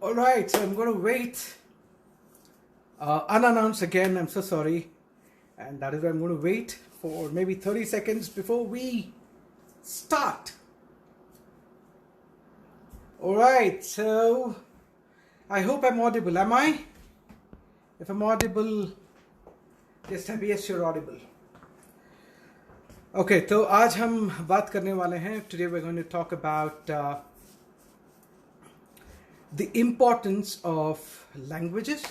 All right, so I'm going to wait unannounced again. I'm so sorry. And that is why I'm going to wait for maybe 30 seconds before we start. All right, so I hope I'm audible. Am I? If I'm audible, just type yes, you're audible. Okay, तो आज हम बात करने वाले हैं. Today we're going to talk about the importance of languages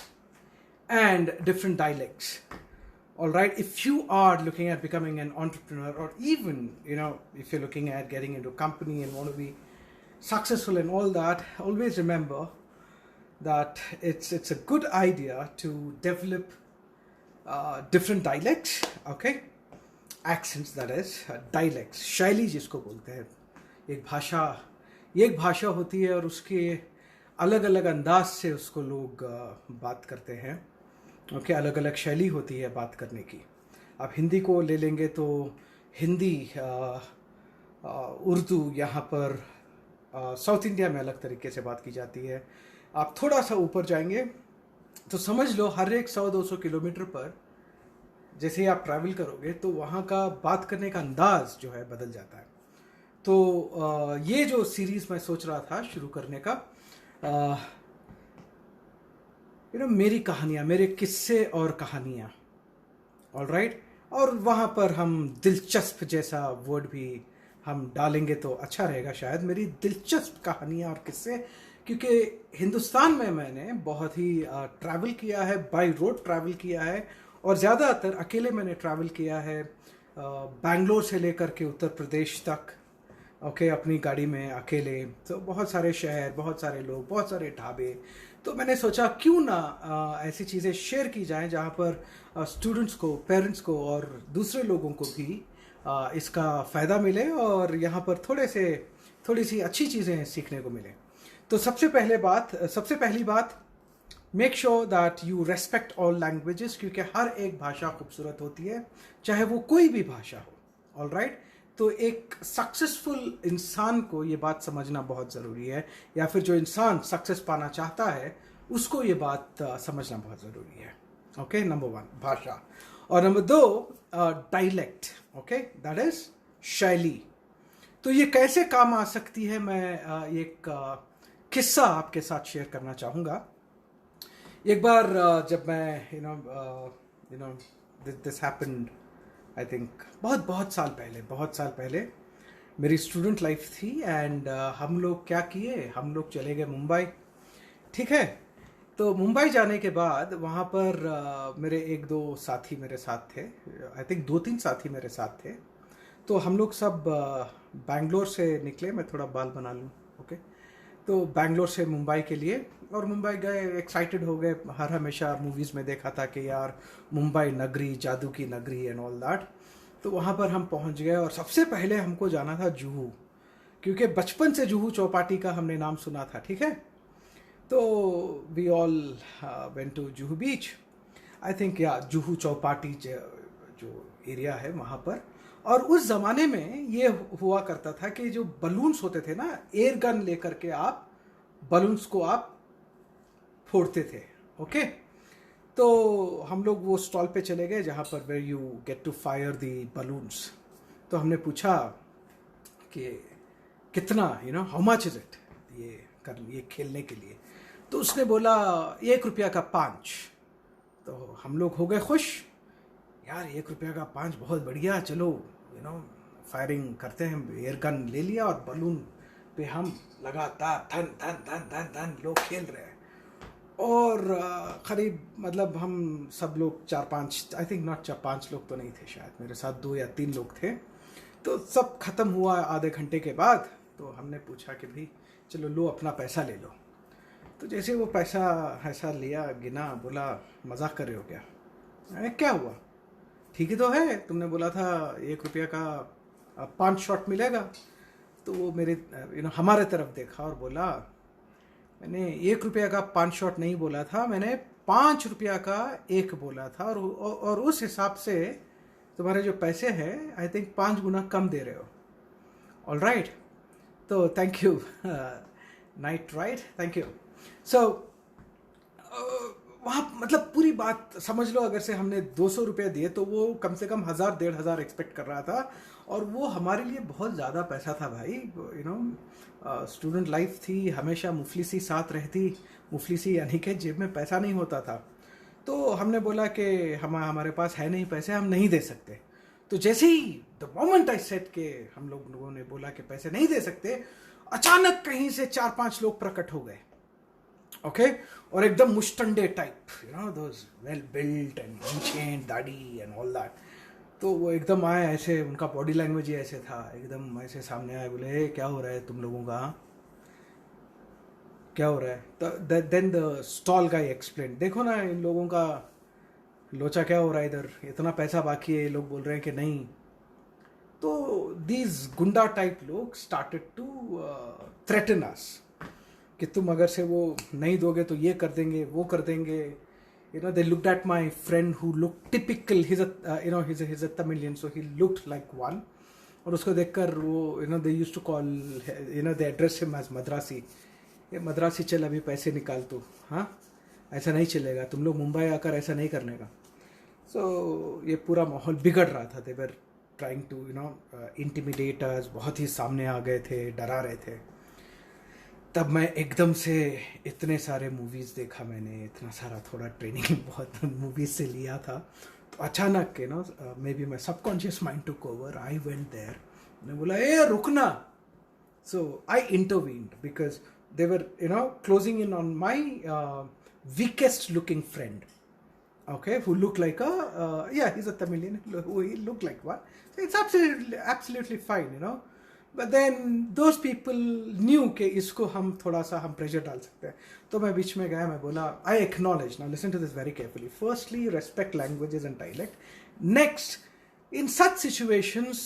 and different dialects. All right, if you are looking at becoming an entrepreneur, or even if you're looking at getting into a company and want to be successful and all that, always remember that it's a good idea to develop different dialects. Okay, accents, that is dialects. शैली जिसको बोलते हैं. ये एक भाषा होती है और उसके अलग अलग अंदाज से उसको लोग बात करते हैं. ओके, अलग अलग शैली होती है बात करने की. आप हिंदी को ले लेंगे तो हिंदी, उर्दू, यहाँ पर साउथ इंडिया में अलग तरीके से बात की जाती है. आप थोड़ा सा ऊपर जाएंगे तो समझ लो हर एक 100-200 किलोमीटर पर जैसे ही आप ट्रैवल करोगे तो वहाँ का बात करने का अंदाज जो है बदल जाता है. तो ये जो सीरीज़ मैं सोच रहा था शुरू करने का, मेरी कहानियाँ, मेरे किस्से और कहानियाँ. ऑल राइट, और वहाँ पर हम दिलचस्प जैसा वर्ड भी हम डालेंगे तो अच्छा रहेगा शायद. मेरी दिलचस्प कहानियाँ और किस्से, क्योंकि हिंदुस्तान में मैंने बहुत ही ट्रैवल किया है, बाय रोड ट्रैवल किया है, और ज़्यादातर अकेले मैंने ट्रैवल किया है. बेंगलोर से लेकर के उत्तर प्रदेश तक, ओके, अपनी गाड़ी में अकेले. तो बहुत सारे शहर, बहुत सारे लोग, बहुत सारे ढाबे. तो मैंने सोचा क्यों ना ऐसी चीज़ें शेयर की जाएं जहाँ पर स्टूडेंट्स को, पेरेंट्स को और दूसरे लोगों को भी इसका फ़ायदा मिले और यहाँ पर थोड़ी सी अच्छी चीज़ें सीखने को मिले. तो सबसे पहली बात, make sure that you respect all languages, क्योंकि हर एक भाषा खूबसूरत होती है, चाहे वो कोई भी भाषा हो. ऑल राइट, तो एक सक्सेसफुल इंसान को ये बात समझना बहुत ज़रूरी है, या फिर जो इंसान सक्सेस पाना चाहता है उसको ये बात समझना बहुत ज़रूरी है. ओके, नंबर 1 भाषा, और number 2 dialect. Okay, that is शैली. तो ये कैसे काम आ सकती है, मैं एक किस्सा आपके साथ शेयर करना चाहूँगा. एक बार जब मैं दिस हैपेंड, आई थिंक बहुत साल पहले मेरी स्टूडेंट लाइफ थी. एंड हम लोग क्या किए, हम लोग चले गए मुंबई. ठीक है, तो मुंबई जाने के बाद वहाँ पर मेरे 1-2 साथी मेरे साथ थे. आई थिंक 2-3 साथी मेरे साथ थे. तो हम लोग सब बैंगलोर से निकले. मैं थोड़ा बाल बना लूँ. ओके, तो बैंगलोर से मुंबई के लिए, और मुंबई गए, एक्साइटेड हो गए. हमेशा मूवीज़ में देखा था कि यार मुंबई नगरी, जादू की नगरी एंड ऑल दैट. तो वहाँ पर हम पहुँच गए, और सबसे पहले हमको जाना था जुहू, क्योंकि बचपन से जुहू चौपाटी का हमने नाम सुना था. ठीक है, तो we all went to Juhu beach. I think या जुहू चौपाटी जो एरिया है वहाँ पर. और उस ज़माने में ये हुआ करता था कि जो बलून्स होते थे ना, एयर गन लेकर के आप बलून्स को आप फोड़ते थे. ओके, तो हम लोग वो स्टॉल पे चले गए जहाँ पर where you get to fire the balloons. तो हमने पूछा कि कितना, हाउ मच इज इट, ये खेलने के लिए. तो उसने बोला 1 रुपया का 5. तो हम लोग हो गए खुश. यार 1 रुपया का 5 बहुत बढ़िया, चलो फायरिंग करते हैं. एयर गन ले लिया और बलून पे हम लगातार धन धन धन धन धन लोग खेल रहे हैं. और करीब मतलब हम सब लोग 4-5, आई थिंक नॉट 4-5 लोग तो नहीं थे, शायद मेरे साथ 2 या 3 लोग थे. तो सब ख़त्म हुआ आधे घंटे के बाद. तो हमने पूछा कि भाई चलो लो अपना पैसा ले लो. तो जैसे वो पैसा ऐसा लिया, गिना, बोला मजाक कर रहे हो क्या. अरे क्या हुआ, ठीक ही तो है, तुमने बोला था 1 रुपया का 5 शॉट मिलेगा. तो वो मेरे हमारे तरफ देखा और बोला, मैंने 1 रुपया का 5 शॉट नहीं बोला था, मैंने 5 रुपया का 1 बोला था. और उस हिसाब से तुम्हारे जो पैसे हैं आई थिंक 5 गुना कम दे रहे हो. ऑल राइट, तो thank you. Night right, thank you. So वहाँ मतलब पूरी बात समझ लो, अगर से हमने 200 रुपये दिए तो वो कम से कम 1000-1500 एक्सपेक्ट कर रहा था, और वो हमारे लिए बहुत ज़्यादा पैसा था भाई। यू नो स्टूडेंट लाइफ थी, हमेशा मुफलिसी साथ रहती। मुफलिसी यानी कि जेब में पैसा नहीं होता था। तो हमने बोला कि हमारे पास है नहीं पैसे, हम नहीं दे सकते। तो जैसे ही द मोमेंट आई सेड के हम लोगों ने बोला कि पैसे नहीं दे सकते, अचानक कहीं से 4-5 लोग प्रकट हो गए। ओके और एकदम मुश्तंडे type, you know those well built and ancient दाढ़ी एंड ऑल दैट। तो वो एकदम आए ऐसे, उनका बॉडी लैंग्वेज ही ऐसे था, एकदम ऐसे सामने आए, बोले हे क्या हो रहा है तुम लोगों का, क्या हो रहा है। Then the stall guy explain, देखो ना इन लोगों का लोचा क्या हो रहा है इधर, इतना पैसा बाकी है, ये लोग बोल रहे हैं कि नहीं। तो दीज गुंडा टाइप लोग स्टार्टेड टू थ्रेटन अस कि तुम अगर से वो नहीं दोगे तो ये कर देंगे, वो कर देंगे। You know they looked at my friend who look typical, he is a Tamilian, so he looked like one. और उसको देखकर वो, you know they used to call, you know they address him as Madrasi. ये मद्रासी, चल अभी पैसे निकाल तू, हाँ ऐसा नहीं चलेगा, तुम लोग मुंबई आकर ऐसा नहीं करने का। सो ये पूरा माहौल बिगड़ रहा था। They were trying to you know intimidate us, बहुत ही सामने आ गए थे, डरा रहे थे। तब मैं एकदम से इतने सारे मूवीज़ देखा मैंने, इतना सारा थोड़ा ट्रेनिंग बहुत मूवीज़ से लिया था। तो अचानक के know maybe my subconscious mind took over, I went there, मैंने बोला ए रुकना। So I intervened because they were you know closing in on my weakest looking friend, okay, who looked like a yeah, he's a Tamilian, who he looked like one. So it's absolutely fine, you know. But then those people knew कि इसको हम थोड़ा सा हम pressure डाल सकते हैं। तो मैं बीच में गया, मैं बोला I acknowledge, now listen to this very carefully, firstly respect languages and dialect, next in such situations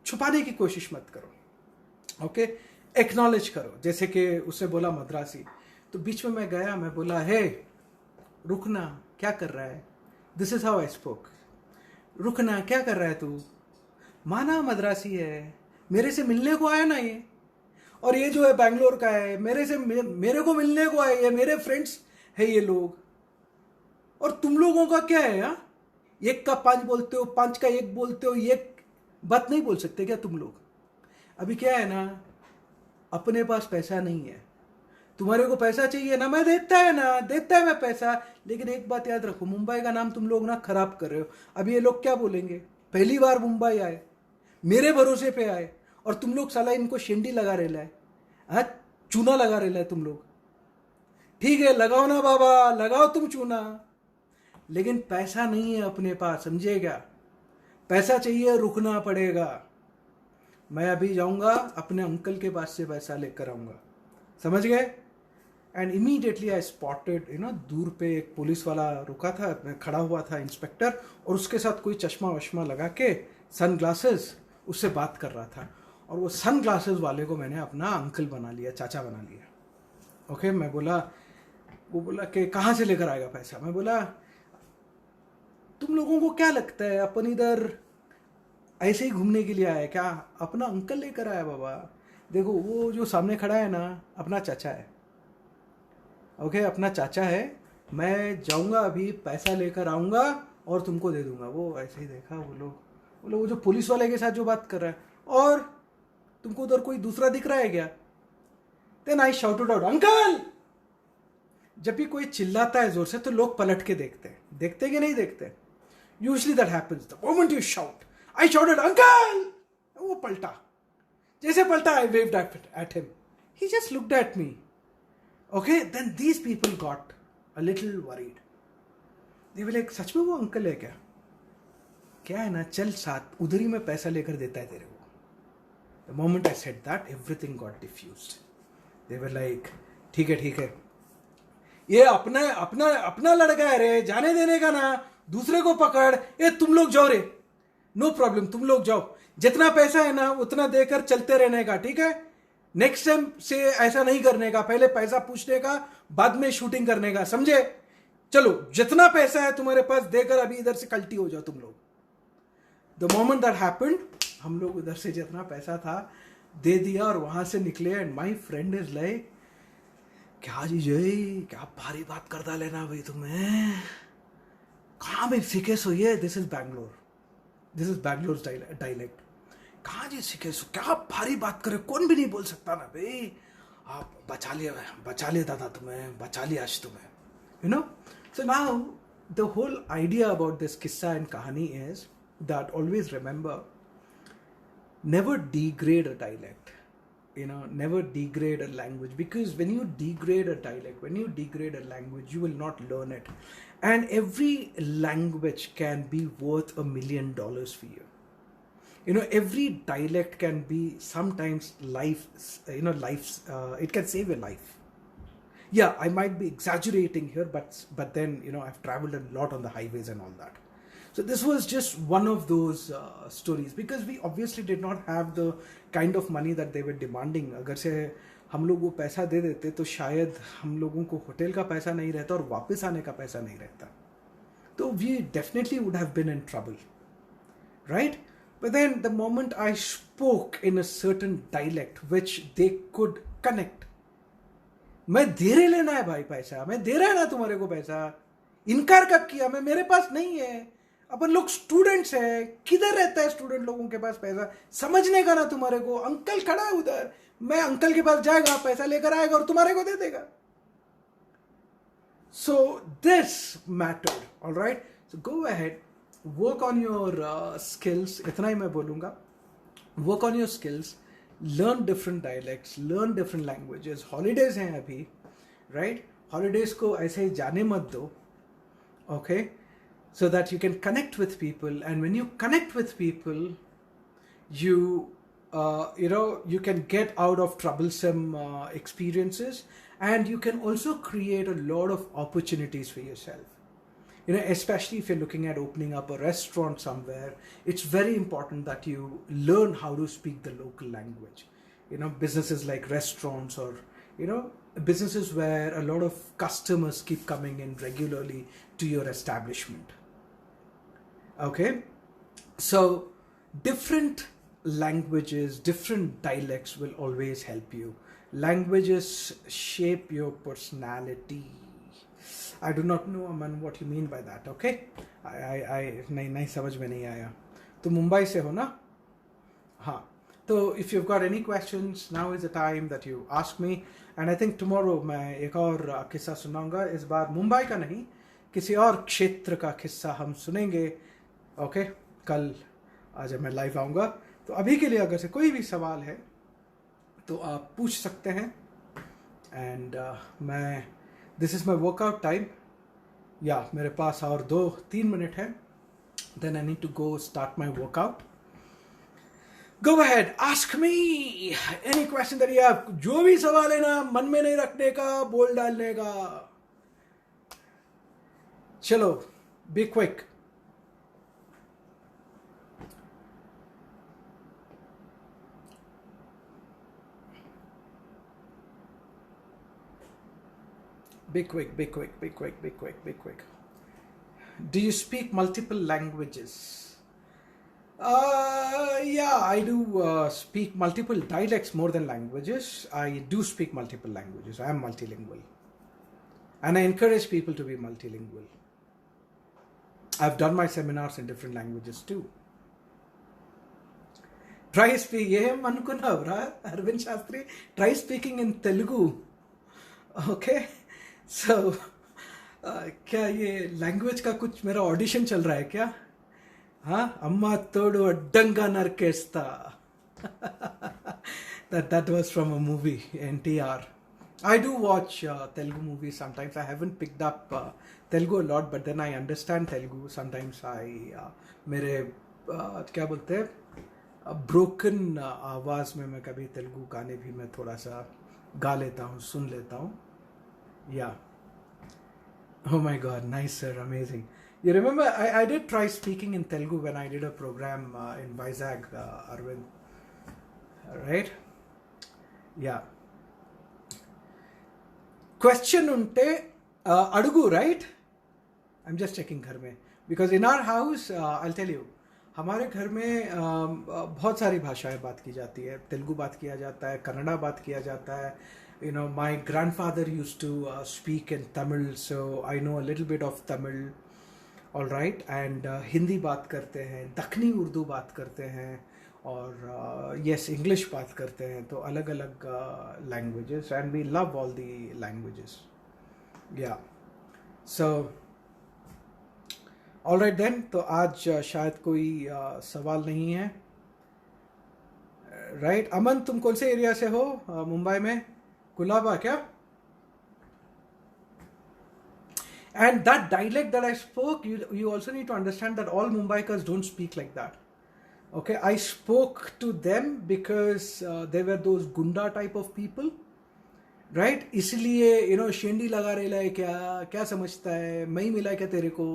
छुपाने की कोशिश मत करो, okay, acknowledge करो। जैसे कि उसने बोला मद्रासी, तो बीच में मैं गया, मैं बोला हे रुकना, क्या कर रहा है, this is how I spoke, रुकना क्या कर रहा है तू, माना मद्रासी है, मेरे से मिलने को आया ना ये, और ये जो है बैंगलोर का है, मेरे को मिलने को आए, ये मेरे फ्रेंड्स है ये लोग, और तुम लोगों का क्या है यार, 1 का 5 बोलते हो, 5 का 1 बोलते हो, ये बात नहीं बोल सकते क्या तुम लोग। अभी क्या है ना, अपने पास पैसा नहीं है, तुम्हारे को पैसा चाहिए ना, मैं देता है मैं पैसा, लेकिन एक बात याद रखो, मुंबई का नाम तुम लोग ना खराब कर रहे हो। अभी ये लोग क्या बोलेंगे, पहली बार मुंबई आए, मेरे भरोसे पे आए, और तुम लोग साला इनको शेंडी लगा रहे है, हाँ चूना लगा रहे है तुम लोग। ठीक है लगाओ ना बाबा, लगाओ तुम चूना, लेकिन पैसा नहीं है अपने पास, समझेगा, पैसा चाहिए, रुकना पड़ेगा। मैं अभी जाऊंगा अपने अंकल के पास से पैसा लेकर आऊंगा, समझ गए। And immediately I spotted, you know दूर पे एक पुलिस वाला रुका था, खड़ा हुआ था इंस्पेक्टर, और उसके साथ कोई चश्मा वश्मा लगा के, सन ग्लासेस, उससे बात कर रहा था। और वो सन ग्लासेस वाले को मैंने अपना अंकल बना लिया, चाचा बना लिया। ओके मैं बोला, वो बोला कि कहाँ से लेकर आएगा पैसा। मैं बोला तुम लोगों को क्या लगता है अपन इधर ऐसे ही घूमने के लिए आया क्या, अपना अंकल लेकर आया बाबा। देखो वो जो सामने खड़ा है ना, अपना चाचा है, ओके अपना चाचा है। मैं जाऊंगा अभी, पैसा लेकर आऊंगा और तुमको दे दूंगा। वो ऐसे ही देखा, बोलो वो जो पुलिस वाले के साथ जो बात कर रहा है, और तुमको उधर कोई दूसरा दिख रहा है क्या। Then I shouted out uncle. जब भी कोई चिल्लाता है जोर से तो लोग पलट के देखते कि नहीं देखते। Usually that happens the moment you shout. I shouted uncle, वो पलटा, जैसे पलटा I waved at him. He just looked at me. Okay, then these people got a little worried. They were like, सच में वो अंकल है क्या? क्या है ना, चल साथ, उधर ही मैं पैसा लेकर देता है तेरे को। The moment I said that, everything got diffused. They were like, ठीक है, ये अपना लड़का है रे, जाने देने का ना, दूसरे को पकड़, ये तुम लोग जाओ रे, नो प्रॉब्लम, तुम लोग जाओ, जितना पैसा है ना उतना देकर चलते रहने का, ठीक है। नेक्स्ट टाइम से ऐसा नहीं करने का, पहले पैसा पूछने का, बाद में शूटिंग करने का, समझे। चलो जितना पैसा है तुम्हारे पास देकर अभी इधर से कल्टी हो जाओ तुम लोग। द मोमेंट दैट हैपेंड, हम लोग उधर से जितना पैसा था दे दिया और वहां से निकले and my friend is like, क्या जी जय, क्या भारी बात करता लेना भाई तुम्हें, कहाँ में सीखे सो ये, this is Bangalore, this is Bangalore dialect, कहाँ जी सीखे सो, क्या भारी बात करे, कौन भी नहीं बोल सकता ना भाई, आप बचा लिया दादा तुम्हें, बचा लिया आज तुम्हें, you know. So now the whole idea about this किस्सा एंड कहानी is that always remember, never degrade a dialect, never degrade a language, because when you degrade a dialect, when you degrade a language, you will not learn it, and every language can be worth $1 million for you. Every dialect can be sometimes it can save your life. Yeah, I might be exaggerating here, but then I've traveled a lot on the highways and all that. So this was just one of those stories, because we obviously did not have the kind of money that they were demanding. अगर से हम लोग वो पैसा दे देते तो शायद हम लोगों को होटल का पैसा नहीं रहता और वापस आने का पैसा नहीं रहता, तो we definitely would have been in trouble, right? But then the moment I spoke in a certain dialect which they could connect, मैं दे रहे लेना है भाई पैसा, मैं दे रहा है ना तुम्हारे को पैसा, इनकार कब किया, मैं मेरे पास नहीं है, अपन लोग स्टूडेंट्स है, किधर रहता है स्टूडेंट लोगों के पास पैसा, समझने का ना तुम्हारे को, अंकल खड़ा है उधर, मैं अंकल के पास जाएगा, पैसा लेकर आएगा और तुम्हारे को दे देगा. So this mattered, all right? So go ahead, work on your skills. इतना ही मैं बोलूँगा. Work on your skills, learn different dialects, learn different languages. Holidays हैं अभी, right? Holidays को ऐसे ही जाने मत दो, okay? So that you can connect with people, and when you connect with people, you can get out of troublesome experiences, and you can also create a lot of opportunities for yourself. Especially if you're looking at opening up a restaurant somewhere, it's very important that you learn how to speak the local language. Businesses like restaurants, or businesses where a lot of customers keep coming in regularly to your establishment. Okay, so different languages, different dialects will always help you. Languages shape your personality. I do not know, Aman, what you mean by that. Okay, I नहीं समझ में नहीं आया. तो मुंबई से हो ना? हाँ. तो if you've got any questions, now is the time that you ask me. And I think tomorrow मैं एक और किस्सा सुनाऊंगा. इस बार मुंबई का नहीं, किसी और क्षेत्र का किस्सा हम सुनेंगे. ओके, कल आज मैं लाइव आऊँगा. तो अभी के लिए अगर से कोई भी सवाल है तो आप पूछ सकते हैं. एंड मैं this is my workout time. या मेरे पास और 2-3 मिनट है. Then I need to go start my workout. Go ahead, ask me any question that you have. जो भी सवाल है ना, मन में नहीं रखने का, बोल डालने का. चलो, be quick. Be quick, be quick, be quick, be quick, be quick. Do you speak multiple languages? Yeah, I do speak multiple dialects more than languages. I do speak multiple languages. I am multilingual. And I encourage people to be multilingual. I've done my seminars in different languages too. Try speaking. ये मन को ना हो रहा, Arvind Shastri. Try speaking in Telugu. Okay. So, क्या ये language का कुछ मेरा ऑडिशन चल रहा है क्या? हाँ, अम्मा तोड़ो डंगा नरकेस्ता. That was from a movie, NTR. I do watch Telugu movies sometimes. I haven't picked up Telugu a lot, but then I understand Telugu. Sometimes मेरे क्या बोलते हैं, ब्रोकन आवाज़ में मैं कभी तेलुगु गाने भी मैं थोड़ा सा गा लेता हूँ, सुन लेता हूँ. Yeah. Oh my God, nice sir, amazing. You remember, I did try speaking in Telugu when I did a program in Vizag, Arvind. Right? Yeah. Question unte adugu, right? I'm just checking घर में. Because in our house, I'll tell you, हमारे घर में बहुत सारी भाषाएं बात की जाती है. तेलुगु बात किया जाता है, कन्नड़ा बात किया जाता है. You know, my grandfather used to speak in Tamil, so I know a little bit of Tamil. All right, and Hindi बात करते हैं, दखनी उर्दू बात करते हैं, और यस इंग्लिश बात करते हैं. तो अलग अलग languages, and we love all the languages. Yeah so all right then. तो आज शायद कोई सवाल नहीं है. राइट अमन, तुम कौन से एरिया से हो? मुंबई में कुलाबा क्या? And that dialect that I spoke, you also need to understand that all Mumbaikars don't speak like that. Okay, I spoke to them because they were those gunda type of people, right? इसलिए you know शेंडी लगा रेला है क्या, क्या समझता है, मैं ही मिला क्या तेरे को.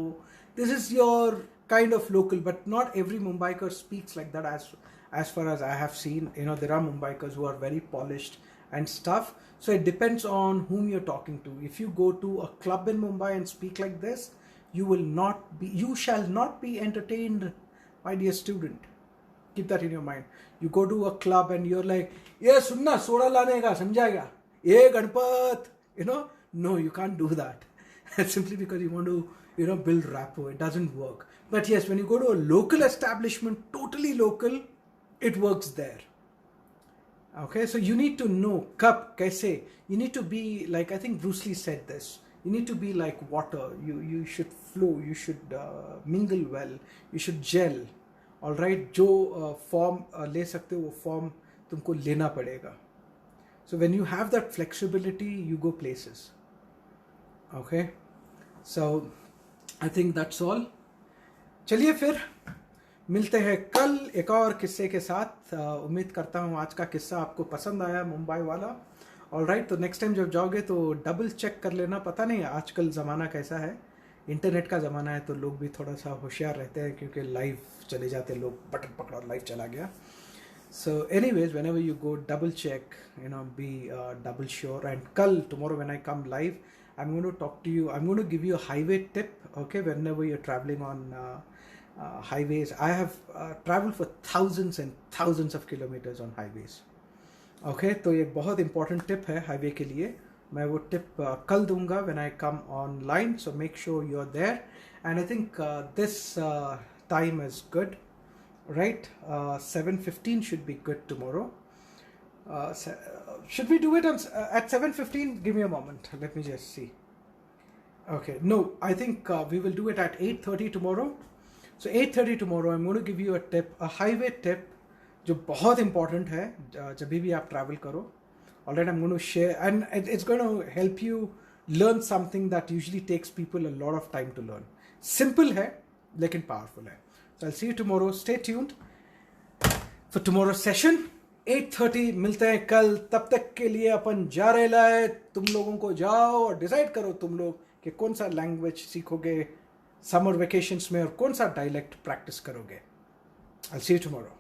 This is your kind of local, but not every Mumbaiker speaks like that. As far as I have seen, you know, there are Mumbaikars who are very polished and stuff. So it depends on whom you're talking to. If you go to a club in Mumbai and speak like this, you shall not be entertained, my dear student. Keep that in your mind. You go to a club and you're like, ये सुनना soda लाने का, समझा क्या? ये Ganpat, you know, no, you can't do that. Simply because you want to, you know, build rapport. It doesn't work. But yes, when you go to a local establishment, totally local, it works there. Okay, so you need to know kab kaise. You need to be like, I think Bruce Lee said this. You need to be like water. You should flow. You should mingle well. You should gel. All right, जो form ले सकते हो वो form तुमको लेना पड़ेगा. So when you have that flexibility, you go places. Okay, so I think that's all. चलिए फिर मिलते हैं कल एक और किस्से के साथ. उम्मीद करता हूँ आज का किस्सा आपको पसंद आया, मुंबई वाला. ऑल राइट, तो नेक्स्ट टाइम जब जाओगे तो डबल चेक कर लेना. पता नहीं आजकल ज़माना कैसा है, इंटरनेट का ज़माना है, तो लोग भी थोड़ा सा होशियार रहते हैं क्योंकि लाइव चले जाते हैं लोग, बटन पकड़ा और लाइव चला गया. So anyways, whenever you go double check, you know, be double sure. And कल tomorrow when I come live, I'm going to talk to you. I'm going to give you a highway tip. Okay, whenever you're traveling on highways, I have traveled for thousands and thousands of kilometers on highways. Okay, तो ये बहुत important tip है highway के लिए. मैं वो tip कल दूंगा when I come online. So make sure you're there. And I think this time is good, right? 7:15 should be good tomorrow. Should we do it at 7:15? Give me a moment. Let me just see. Okay. No, I think we will do it at 8:30 tomorrow. So 8:30 tomorrow, I'm going to give you a tip, a highway tip, जो बहुत important है जब भी आप travel करो. Alright, I'm going to share, and it's going to help you learn something that usually takes people a lot of time to learn. Simple है, लेकिन powerful है. So I'll see you tomorrow. Stay tuned for tomorrow's session. 8:30 मिलते हैं कल. तब तक के लिए अपन जा रहे हैं. तुम लोगों को जाओ और डिसाइड करो तुम लोग कि कौन सा लैंग्वेज सीखोगे समर वेकेशंस में और कौन सा डायलेक्ट प्रैक्टिस करोगे. I'll see you tomorrow.